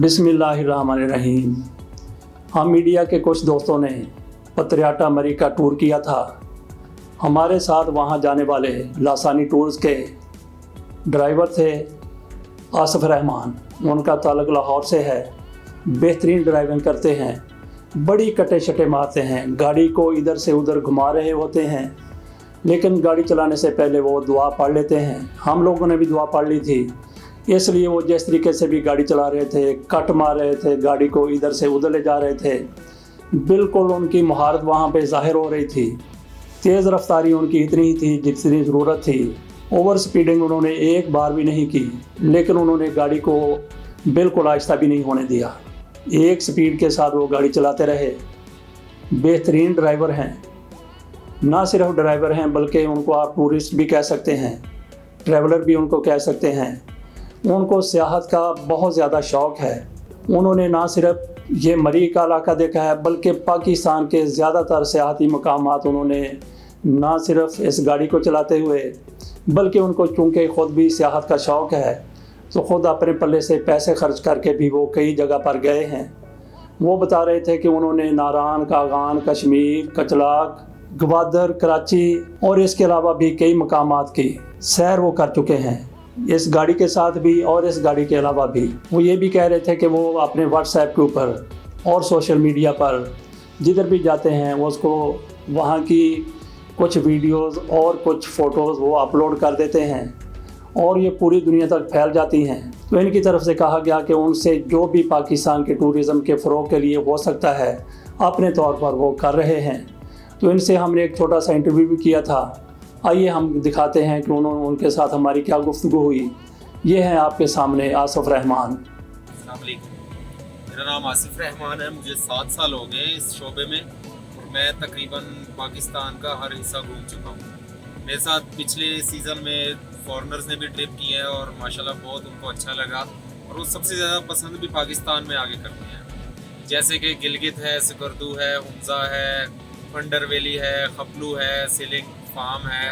बिस्मिल्लाहिर्रहमानिर्रहीम। हम मीडिया के कुछ दोस्तों ने पतरियाटा मरी का टूर किया था। हमारे साथ वहां जाने वाले लासानी टूर्स के ड्राइवर थे आसिफ रहमान। उनका ताल्लुक लाहौर से है। बेहतरीन ड्राइविंग करते हैं, बड़ी कटे शटे मारते हैं, गाड़ी को इधर से उधर घुमा रहे होते हैं, लेकिन गाड़ी चलाने से पहले वो दुआ पढ़ लेते हैं। हम लोगों ने भी दुआ पढ़ ली थी, इसलिए वो जिस तरीके से भी गाड़ी चला रहे थे, कट मार रहे थे, गाड़ी को इधर से उधर ले जा रहे थे, बिल्कुल उनकी महारत वहाँ पे ज़ाहिर हो रही थी। तेज़ रफ्तारी उनकी इतनी ही थी जितनी ज़रूरत थी। ओवर स्पीडिंग उन्होंने एक बार भी नहीं की, लेकिन उन्होंने गाड़ी को बिल्कुल आहिस्ता भी नहीं होने दिया। एक स्पीड के साथ वो गाड़ी चलाते रहे। बेहतरीन ड्राइवर हैं, ना सिर्फ ड्राइवर हैं बल्कि उनको आप टूरिस्ट भी कह सकते हैं, ट्रैवलर भी उनको कह सकते हैं। उनको सियाहत का बहुत ज़्यादा शौक़ है। उन्होंने ना सिर्फ ये मरी का इलाका देखा है बल्कि पाकिस्तान के ज़्यादातर सियाहती मकामात उन्होंने ना सिर्फ इस गाड़ी को चलाते हुए बल्कि उनको चूँकि ख़ुद भी सियाहत का शौक़ है तो ख़ुद अपने पल्ले से पैसे खर्च करके भी वो कई जगह पर गए हैं। वो बता रहे थे कि उन्होंने नारान, कागान, कश्मीर, कचलाक, गवादर, कराची और इसके अलावा भी कई मकामात की सैर वो कर चुके हैं, इस गाड़ी के साथ भी और इस गाड़ी के अलावा भी। वो ये भी कह रहे थे कि वो अपने व्हाट्सएप के ऊपर और सोशल मीडिया पर जिधर भी जाते हैं वो उसको वहाँ की कुछ वीडियोस और कुछ फ़ोटोज़ वो अपलोड कर देते हैं और ये पूरी दुनिया तक फैल जाती हैं। तो इनकी तरफ से कहा गया कि उनसे जो भी पाकिस्तान के टूरिज़म के फ़रोग़ के लिए हो सकता है अपने तौर पर वो कर रहे हैं। तो इनसे हमने एक छोटा सा इंटरव्यू भी किया था। आइए हम दिखाते हैं कि उनके साथ हमारी क्या गुफ्तगू हुई। ये है आपके सामने आसिफ रहमान। मेरा नाम आसिफ रहमान है। मुझे 7 साल हो गए इस शोबे में और मैं तकरीबन पाकिस्तान का हर हिस्सा घूम चुका हूँ। मेरे साथ पिछले सीज़न में फॉरेनर्स ने भी ट्रिप की है और माशाल्लाह बहुत उनको अच्छा लगा और वो सबसे ज़्यादा पसंद भी पाकिस्तान में आगे करते हैं। जैसे कि गिलगित है, सिकरदू है, हुमज़ा है, फंडर वैली है, खपलू है, सीलिंग फार्म है।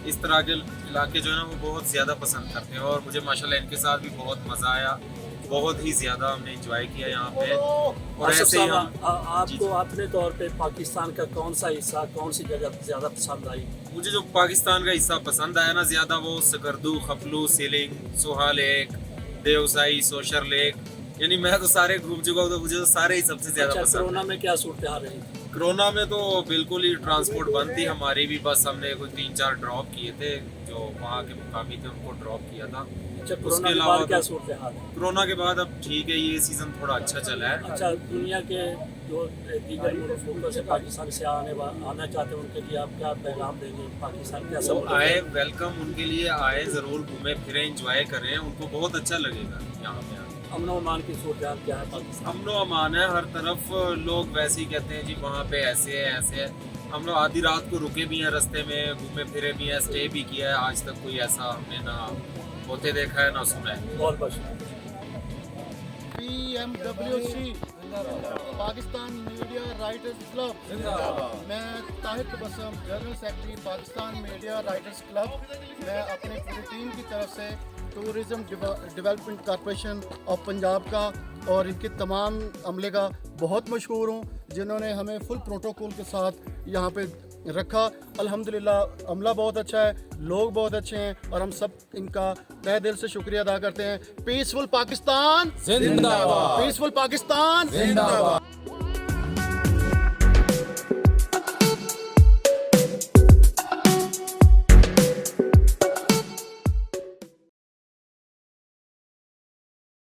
इस तरह के इलाके जो है ना वो बहुत ज़्यादा पसंद करते हैं और मुझे माशाल्लाह इनके साथ भी बहुत मज़ा आया। बहुत ही ज़्यादा हमने एंजॉय किया यहाँ पे। और ऐसे ही आपको अपने तौर पे पाकिस्तान का कौन सा हिस्सा, कौन सी जगह ज़्यादा पसंद आई? मुझे जो पाकिस्तान का हिस्सा पसंद आया ना ज़्यादा वो सकरदू, खपलू, सीलिंग, सोहा लेक, देवसाई, सोशर लेक, यानी मैं तो सारे घूम चुका हूँ तो मुझे तो सारे ही सबसे ज़्यादा पसंद। कोरोना में क्या सूरत हाल रही? कोरोना में तो बिल्कुल ही ट्रांसपोर्ट बंद थी। हमारी भी बस हमने कोई 3-4 ड्रॉप किए थे, जो वहाँ के मुकामी थे उनको ड्रॉप किया था। उसके अलावा क्या सूरत हाल? कोरोना के बाद अब ठीक है, ये सीज़न थोड़ा अच्छा चला है। अच्छा, दुनिया के जो दीगर मुल्कों से पाकिस्तान से आना चाहते हैं उनके लिए आप क्या पैगाम देंगे? पाकिस्तान क्या सब आए, वेलकम, उनके लिए आए, ज़रूर घूमें फिरें, एंजॉय करें, उनको बहुत अच्छा लगेगा यहाँ पे। अमन व अमान की सूरत क्या है पाकिस्तान? अमन व अमान है हर तरफ। लोग वैसे ही कहते हैं जी वहाँ पे ऐसे है ऐसे है। हम लोग आधी रात को रुके भी हैं रास्ते में, घूमे फिरे भी हैं, स्टे भी किया है। आज तक कोई ऐसा हमने ना होते देखा है ना सुना है। बहुत बहुत PMWC Pakistan media writers club. मैं Tahir Tabassum, general secretary Pakistan media writers club. मैं अपनी पूरी टीम की तरफ से tourism development corporation of Punjab का और इनके तमाम अमले का बहुत मशहूर हूँ, जिन्होंने हमें फुल प्रोटोकॉल के साथ यहाँ पे रखा। अल्हम्दुलिल्लाह अमला बहुत अच्छा है, लोग बहुत अच्छे हैं और हम सब इनका तहे दिल से शुक्रिया अदा करते हैं। पीसफुल पाकिस्तान जिंदाबाद, पीसफुल पाकिस्तान जिंदाबाद।